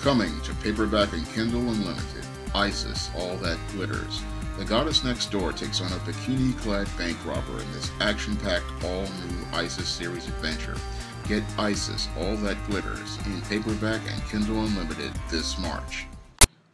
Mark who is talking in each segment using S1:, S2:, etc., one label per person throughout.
S1: Coming to paperback and Kindle Unlimited, Isis, All That Glitters. The goddess next door takes on a bikini-clad bank robber in this action-packed, all-new Isis series adventure. Get Isis, All That Glitters in paperback and Kindle Unlimited this March.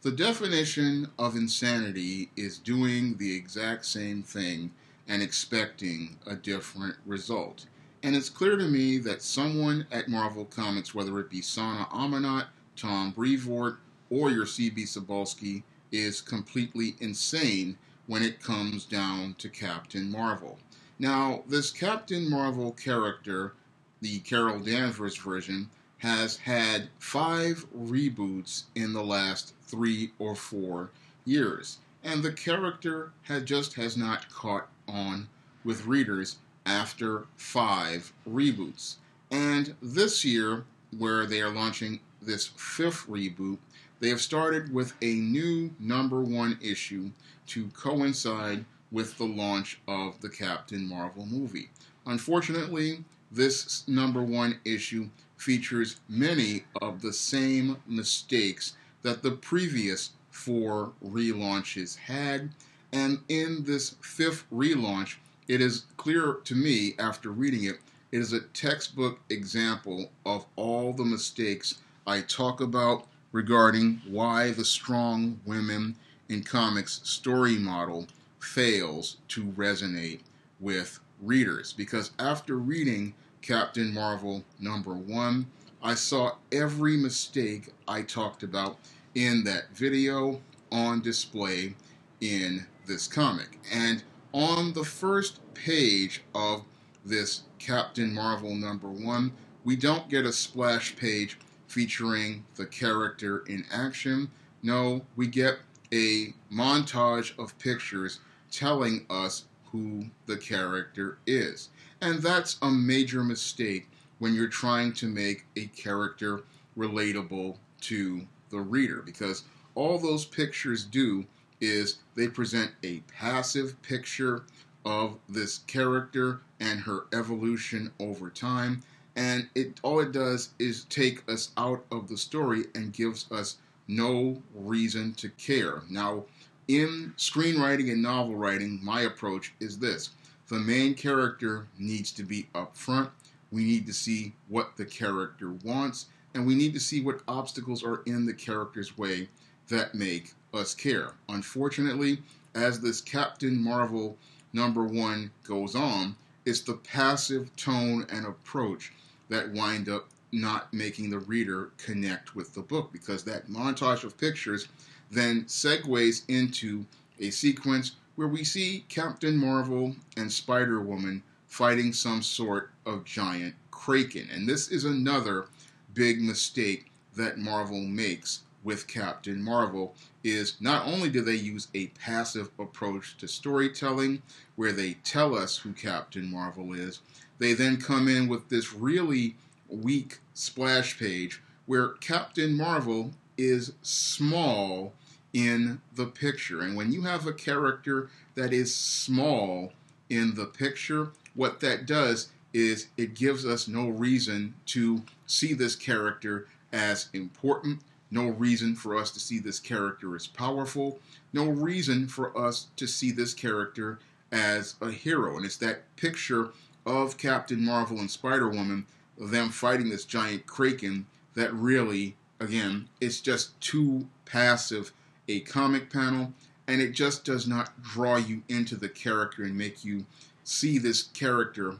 S1: The definition of insanity is doing the exact same thing and expecting a different result. And it's clear to me that someone at Marvel Comics, whether it be Sana Amanat, Tom Brevoort, or your C.B. Cebulski, is completely insane when it comes down to Captain Marvel. Now, this Captain Marvel character, the Carol Danvers version, has had 5 reboots in the last 3 or 4 years. And the character has not caught on with readers after 5 reboots. And this year, where they are launching this 5th reboot, they have started with a new #1 issue to coincide with the launch of the Captain Marvel movie. Unfortunately, this #1 issue features many of the same mistakes that the previous 4 relaunches had, and in this 5th relaunch, it is clear to me after reading it, it is a textbook example of all the mistakes I talk about regarding why the strong women in comics story model fails to resonate with readers. Because after reading Captain Marvel #1, I saw every mistake I talked about in that video on display in this comic. And on the first page of this Captain Marvel #1, we don't get a splash page featuring the character in action. No, we get a montage of pictures telling us who the character is. And that's a major mistake when you're trying to make a character relatable to the reader, because all those pictures do is they present a passive picture of this character and her evolution over time, and all it does is take us out of the story and gives us no reason to care. Now, in screenwriting and novel writing, my approach is this: the main character needs to be up front. We need to see what the character wants, and we need to see what obstacles are in the character's way that make us care. Unfortunately, as this Captain Marvel #1 goes on, it's the passive tone and approach that wind up not making the reader connect with the book, because that montage of pictures then segues into a sequence where we see Captain Marvel and Spider-Woman fighting some sort of giant kraken. And this is another big mistake that Marvel makes with Captain Marvel, is not only do they use a passive approach to storytelling where they tell us who Captain Marvel is, they then come in with this really weak splash page where Captain Marvel is small in the picture. And when you have a character that is small in the picture, what that does is it gives us no reason to see this character as important, no reason for us to see this character as powerful, no reason for us to see this character as a hero. And it's that picture of Captain Marvel and Spider-Woman, them fighting this giant kraken, that really, again, it's just too passive a comic panel, and it just does not draw you into the character and make you see this character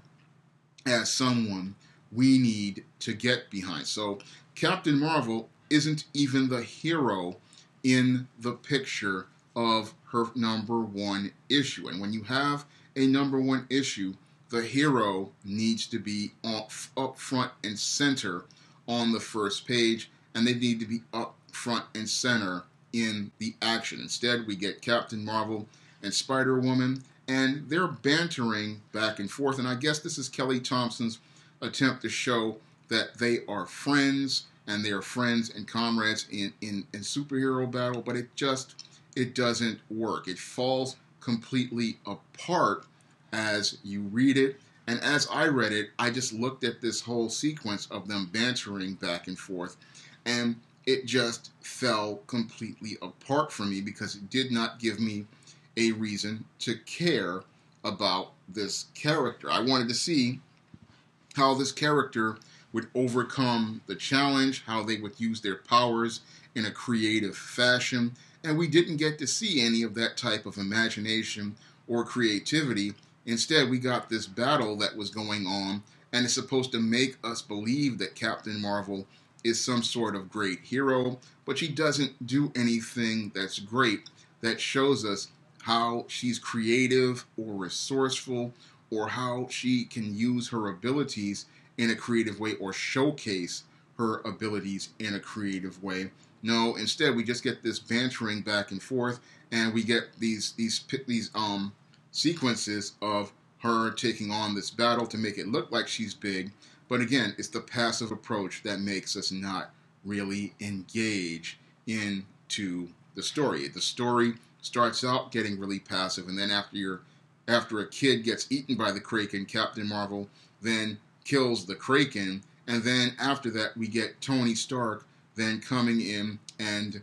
S1: as someone we need to get behind. So Captain Marvel isn't even the hero in the picture of her #1 issue. And when you have a #1 issue, the hero needs to be up front and center on the first page, and they need to be up front and center in the action. Instead, we get Captain Marvel and Spider-Woman, and they're bantering back and forth. And I guess this is Kelly Thompson's attempt to show that they are friends, and they are friends and comrades in superhero battle, but it doesn't work. It falls completely apart as you read it. And as I read it, I just looked at this whole sequence of them bantering back and forth, and it just fell completely apart for me because it did not give me a reason to care about this character. I wanted to see how this character would overcome the challenge, how they would use their powers in a creative fashion, and we didn't get to see any of that type of imagination or creativity. Instead, we got this battle that was going on, and it's supposed to make us believe that Captain Marvel is some sort of great hero, but she doesn't do anything that's great that shows us how she's creative or resourceful or how she can use her abilities in a creative way or showcase her abilities in a creative way. No, instead we just get this bantering back and forth, and we get these sequences of her taking on this battle to make it look like she's big. But again, it's the passive approach that makes us not really engage into the story. The story starts out getting really passive, and then after a kid gets eaten by the Kraken, Captain Marvel then kills the Kraken, and then after that we get Tony Stark then coming in and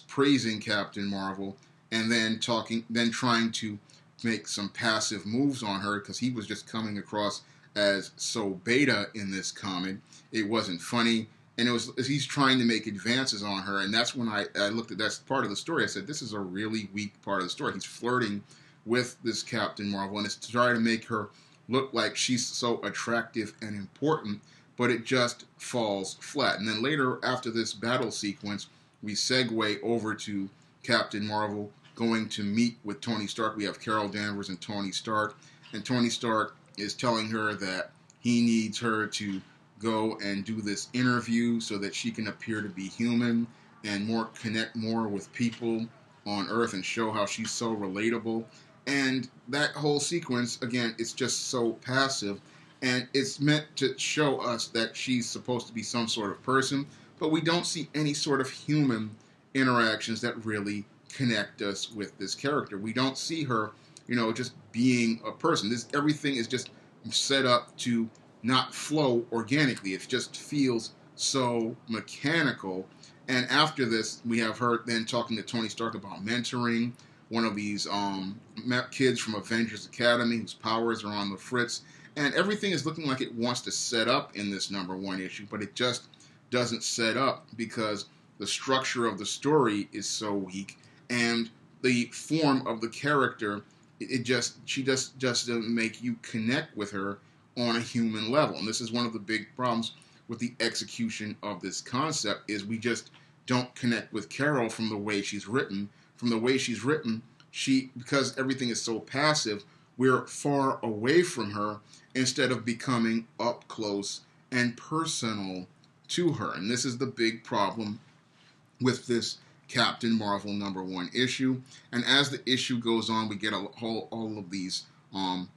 S1: praising Captain Marvel, and then trying to make some passive moves on her because he was just coming across as so beta in this comic. It wasn't funny, and he's trying to make advances on her, and that's when I looked at that part of the story. I said, this is a really weak part of the story. He's flirting with this Captain Marvel, and it's to try to make her look like she's so attractive and important, but it just falls flat. And then later, after this battle sequence, we segue over to Captain Marvel going to meet with Tony Stark. We have Carol Danvers and Tony Stark, and Tony Stark is telling her that he needs her to go and do this interview so that she can appear to be human and connect more with people on Earth and show how she's so relatable. And that whole sequence, again, it's just so passive, and it's meant to show us that she's supposed to be some sort of person, but we don't see any sort of human interactions that really connect us with this character. We don't see her, just being a person. Everything is just set up to not flow organically. It just feels so mechanical. And after this, we have her then talking to Tony Stark about mentoring one of these kids from Avengers Academy whose powers are on the fritz. And everything is looking like it wants to set up in this #1 issue, but it just doesn't set up because the structure of the story is so weak, and the form of the character, she just doesn't make you connect with her on a human level. And this is one of the big problems with the execution of this concept, is we just don't connect with Carol from the way she's written. From the way she's written, because everything is so passive, we're far away from her instead of becoming up close and personal to her. And this is the big problem with this Captain Marvel #1 issue. And as the issue goes on, we get all of these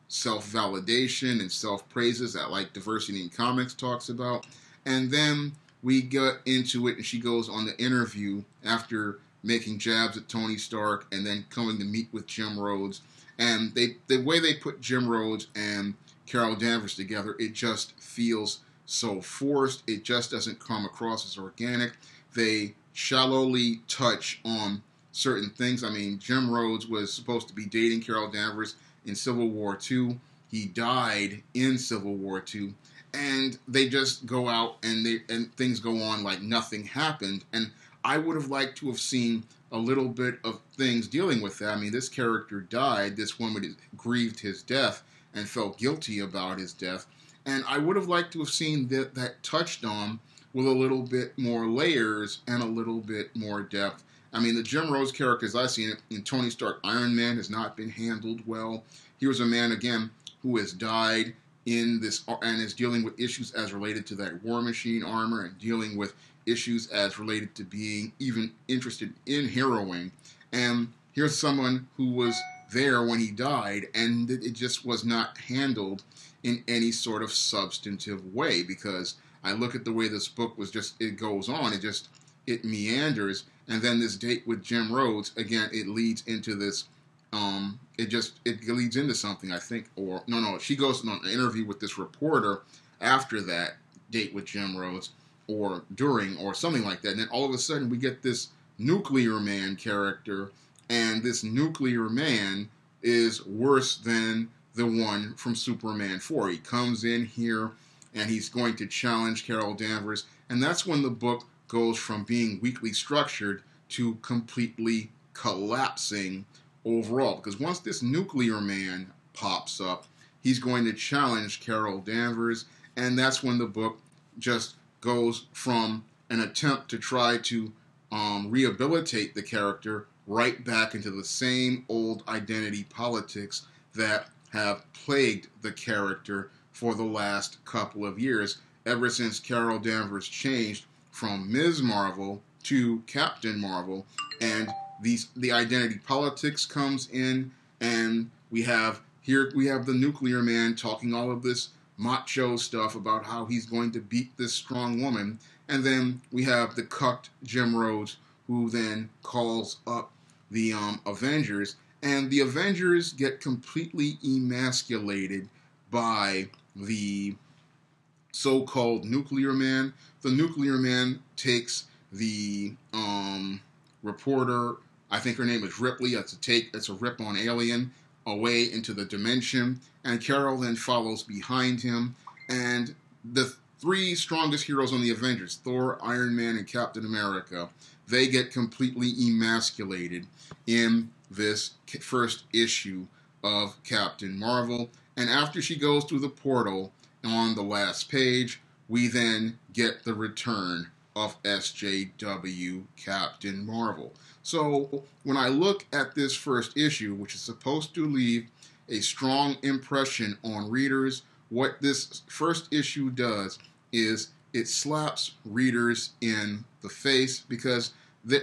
S1: self-validation and self-praises that, like, Diversity in Comics talks about. And then we get into it, and she goes on the interview after making jabs at Tony Stark and then coming to meet with Jim Rhodes. And the way they put Jim Rhodes and Carol Danvers together, it just feels so forced. It just doesn't come across as organic. They shallowly touch on certain things. I mean, Jim Rhodes was supposed to be dating Carol Danvers in Civil War II. He died in Civil War II. And they just go out and things go on like nothing happened. And I would have liked to have seen a little bit of things dealing with that. I mean, this character died. This woman grieved his death and felt guilty about his death. And I would have liked to have seen that touched on with a little bit more layers and a little bit more depth. I mean, the Jim Rhodes character, as I've seen it, in Tony Stark Iron Man, has not been handled well. He was a man, again, who has died in this and is dealing with issues as related to that War Machine armor and dealing with issues as related to being even interested in heroing. And here's someone who was there when he died, and it just was not handled in any sort of substantive way, because I look at the way this book it goes on, it meanders, and then this date with Jim Rhodes, again, it leads into this, it leads into something, I think, or, no, she goes on an interview with this reporter after that date with Jim Rhodes, or during or something like that. And then all of a sudden we get this Nuclear Man character, and this Nuclear Man is worse than the one from Superman 4. He comes in here and he's going to challenge Carol Danvers, and that's when the book goes from being weakly structured to completely collapsing overall. Because once this Nuclear Man pops up, he's going to challenge Carol Danvers, and that's when the book just goes from an attempt to try to rehabilitate the character right back into the same old identity politics that have plagued the character for the last couple of years, ever since Carol Danvers changed from Ms. Marvel to Captain Marvel. And the identity politics comes in, and we have the Nuclear Man talking all of this macho stuff about how he's going to beat this strong woman. And then we have the cucked Jim Rhodes, who then calls up the Avengers. And the Avengers get completely emasculated by the so-called Nuclear Man. The Nuclear Man takes the reporter, I think her name is Ripley, it's a rip on Alien, away into the dimension, and Carol then follows behind him, and the three strongest heroes on the Avengers, Thor, Iron Man, and Captain America, they get completely emasculated in this first issue of Captain Marvel. And after she goes through the portal on the last page, we then get the return of SJW Captain Marvel. So when I look at this first issue, which is supposed to leave a strong impression on readers, what this first issue does is it slaps readers in the face, because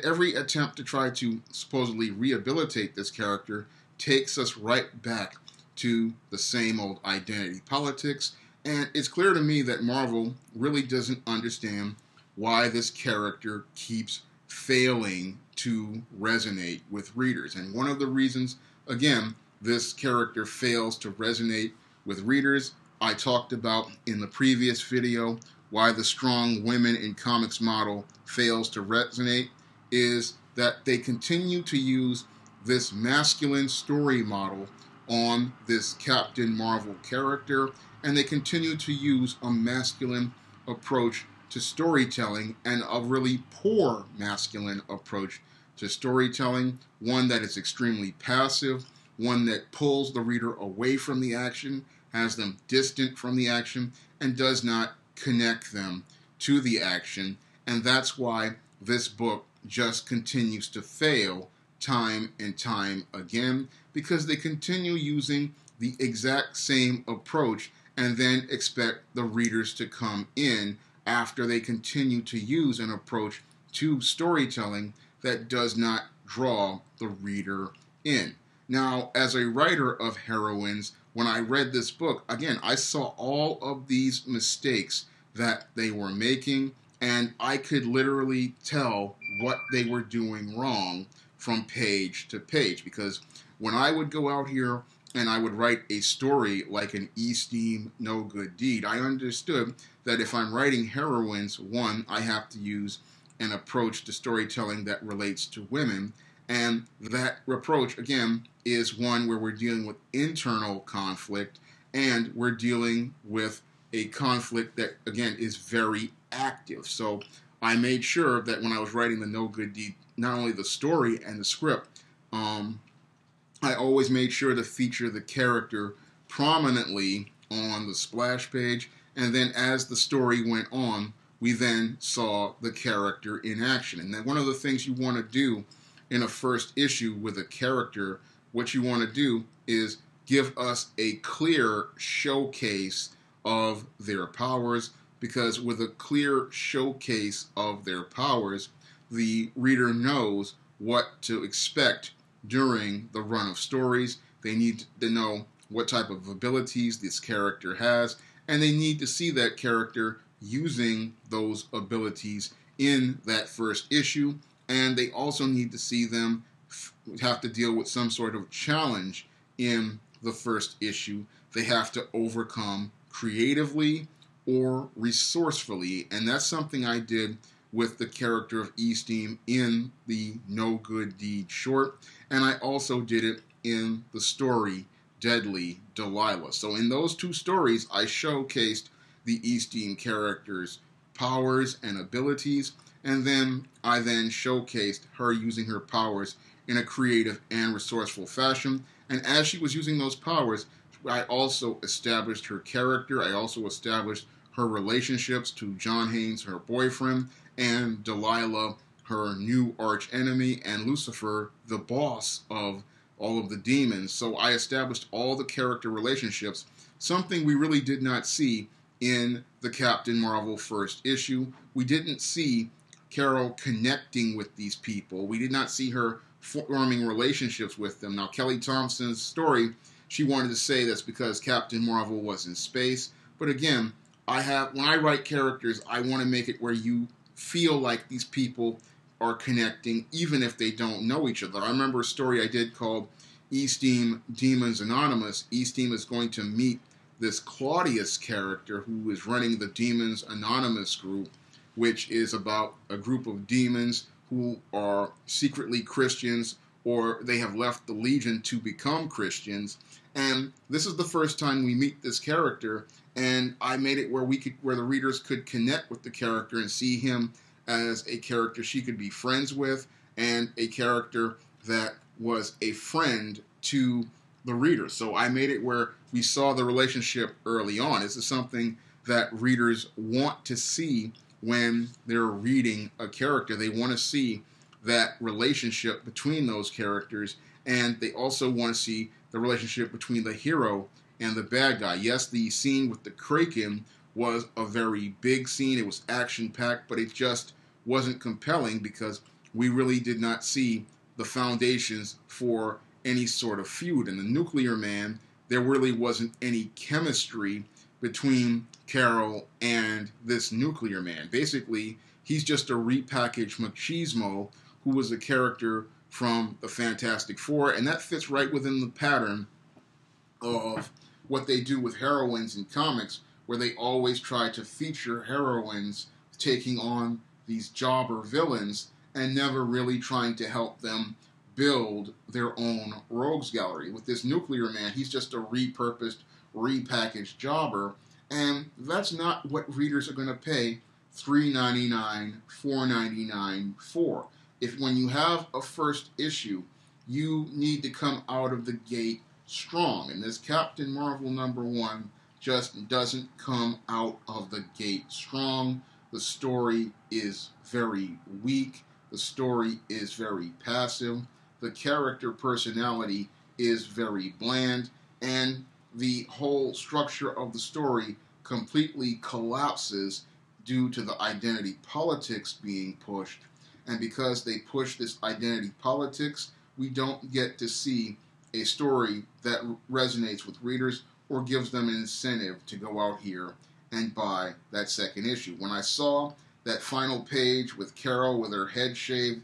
S1: every attempt to try to supposedly rehabilitate this character takes us right back to the same old identity politics. And it's clear to me that Marvel really doesn't understand why this character keeps failing to resonate with readers. And one of the reasons, again, this character fails to resonate with readers, I talked about in the previous video. Why the strong women in comics model fails to resonate is that they continue to use this masculine story model on this Captain Marvel character, and they continue to use a masculine approach to storytelling, and a really poor masculine approach to storytelling, one that is extremely passive, one that pulls the reader away from the action, has them distant from the action, and does not connect them to the action. And that's why this book just continues to fail time and time again, because they continue using the exact same approach and then expect the readers to come in after they continue to use an approach to storytelling that does not draw the reader in. Now, as a writer of heroines, when I read this book, again, I saw all of these mistakes that they were making, and I could literally tell what they were doing wrong from page to page. Because when I would go out here and I would write a story like an E-Steam No Good Deed, I understood that if I'm writing heroines, one, I have to use an approach to storytelling that relates to women, and that approach, again, is one where we're dealing with internal conflict, and we're dealing with a conflict that, again, is very active. So I made sure that when I was writing the No Good Deed, not only the story and the script, I always made sure to feature the character prominently on the splash page, and then as the story went on, we then saw the character in action. And then one of the things you want to do in a first issue with a character, what you want to do is give us a clear showcase of their powers, because with a clear showcase of their powers, the reader knows what to expect during the run of stories. They need to know what type of abilities this character has, and they need to see that character using those abilities in that first issue, and they also need to see them have to deal with some sort of challenge in the first issue they have to overcome creatively or resourcefully, and that's something I did with the character of Esteem in the No Good Deed short, and I also did it in the story Deadly Delilah. So in those two stories, I showcased the Esteem character's powers and abilities, and then I showcased her using her powers in a creative and resourceful fashion. And as she was using those powers, I also established her character. I also established her relationships to John Haynes, her boyfriend, and Delilah, her new arch enemy, and Lucifer, the boss of all of the demons. So I established all the character relationships, something we really did not see in the Captain Marvel first issue. We didn't see Carol connecting with these people. We did not see her forming relationships with them. Now, Kelly Thompson's story, she wanted to say that's because Captain Marvel was in space. But again, when I write characters, I want to make it where you feel like these people are connecting, even if they don't know each other. I remember a story I did called Esteem Demons Anonymous. Esteem is going to meet this Claudius character who is running the Demons Anonymous group, which is about a group of demons who are secretly Christians, or they have left the Legion to become Christians. And this is the first time we meet this character, and I made it where the readers could connect with the character and see him as a character she could be friends with, and a character that was a friend to the reader. So I made it where we saw the relationship early on. This is something that readers want to see when they're reading a character. They want to see that relationship between those characters, and they also want to see the relationship between the hero and the bad guy. Yes, the scene with the Kraken was a very big scene. It was action-packed, but it just wasn't compelling because we really did not see the foundations for any sort of feud. In the Nuclear Man, there really wasn't any chemistry between Carol and this Nuclear Man. Basically, he's just a repackaged machismo who was a character from the Fantastic Four, and that fits right within the pattern of what they do with heroines in comics, where they always try to feature heroines taking on these jobber villains and never really trying to help them build their own rogues gallery. With this Nuclear Man, he's just a repurposed, repackaged jobber, and that's not what readers are going to pay $3.99, $4.99 for. If when you have a first issue, you need to come out of the gate strong, and this Captain Marvel #1 just doesn't come out of the gate strong. The story is very weak. The story is very passive. The character personality is very bland, and the whole structure of the story completely collapses due to the identity politics being pushed. And because they push this identity politics, we don't get to see a story that resonates with readers or gives them an incentive to go out here and buy that second issue. When I saw that final page with Carol with her head shaved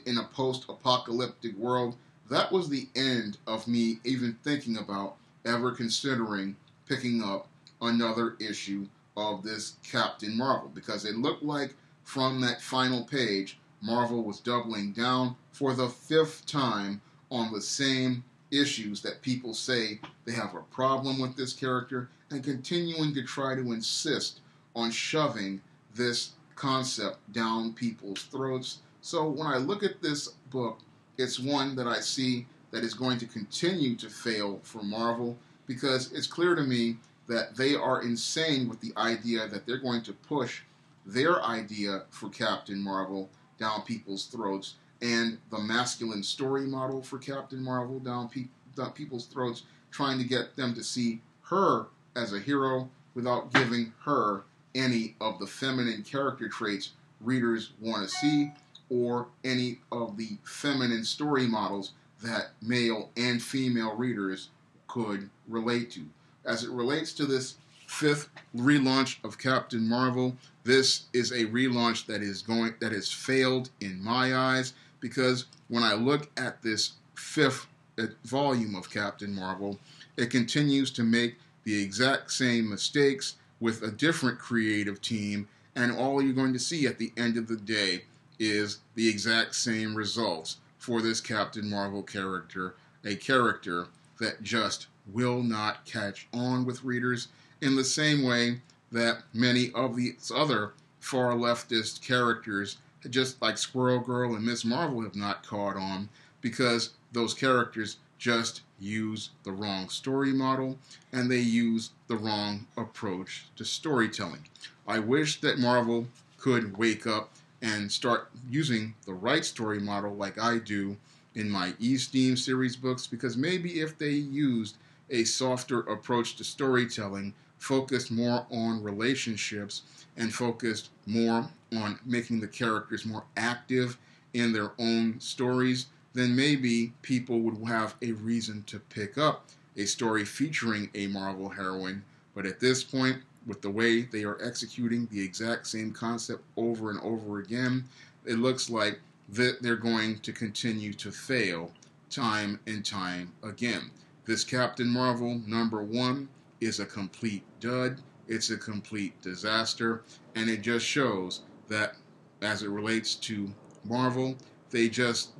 S1: in a post-apocalyptic world, that was the end of me even thinking about ever considering picking up another issue of this Captain Marvel, because it looked like from that final page, Marvel was doubling down for the 5th time on the same issues that people say they have a problem with this character, and continuing to try to insist on shoving this concept down people's throats. So when I look at this book, it's one that I see that is going to continue to fail for Marvel, because it's clear to me that they are insane with the idea that they're going to push their idea for Captain Marvel down people's throats, and the masculine story model for Captain Marvel down people's throats, trying to get them to see her as a hero without giving her any of the feminine character traits readers want to see, or any of the feminine story models that male and female readers could relate to. As it relates to this 5th relaunch of Captain Marvel, this is a relaunch that has failed in my eyes, because when I look at this 5th volume of Captain Marvel, it continues to make the exact same mistakes with a different creative team, and all you're going to see at the end of the day is the exact same results for this Captain Marvel character, a character that just will not catch on with readers in the same way that many of these other far leftist characters, just like Squirrel Girl and Miss Marvel, have not caught on, because those characters just use the wrong story model and they use the wrong approach to storytelling. I wish that Marvel could wake up and start using the right story model like I do in my E-Steam series books, because maybe if they used a softer approach to storytelling, focused more on relationships, and focused more on making the characters more active in their own stories, then maybe people would have a reason to pick up a story featuring a Marvel heroine. But at this point, with the way they are executing the exact same concept over and over again, it looks like that they're going to continue to fail time and time again. This Captain Marvel #1 is a complete dud. It's a complete disaster, and it just shows that as it relates to Marvel, they just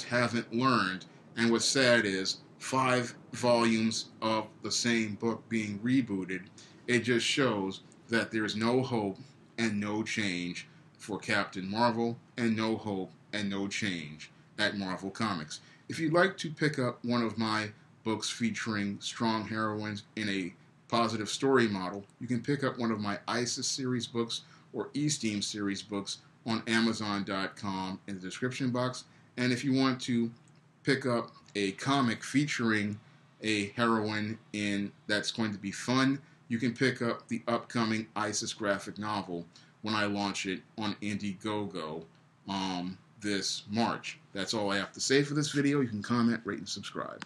S1: haven't learned. And what's sad is 5 volumes of the same book being rebooted. It just shows that there's no hope and no change for Captain Marvel, and no hope and no change at Marvel Comics. If you'd like to pick up one of my books featuring strong heroines in a positive story model, you can pick up one of my ISIS series books or E-Steam series books on Amazon.com in the description box. And if you want to pick up a comic featuring a heroine that's going to be fun, you can pick up the upcoming ISIS graphic novel when I launch it on Indiegogo this March. That's all I have to say for this video. You can comment, rate, and subscribe.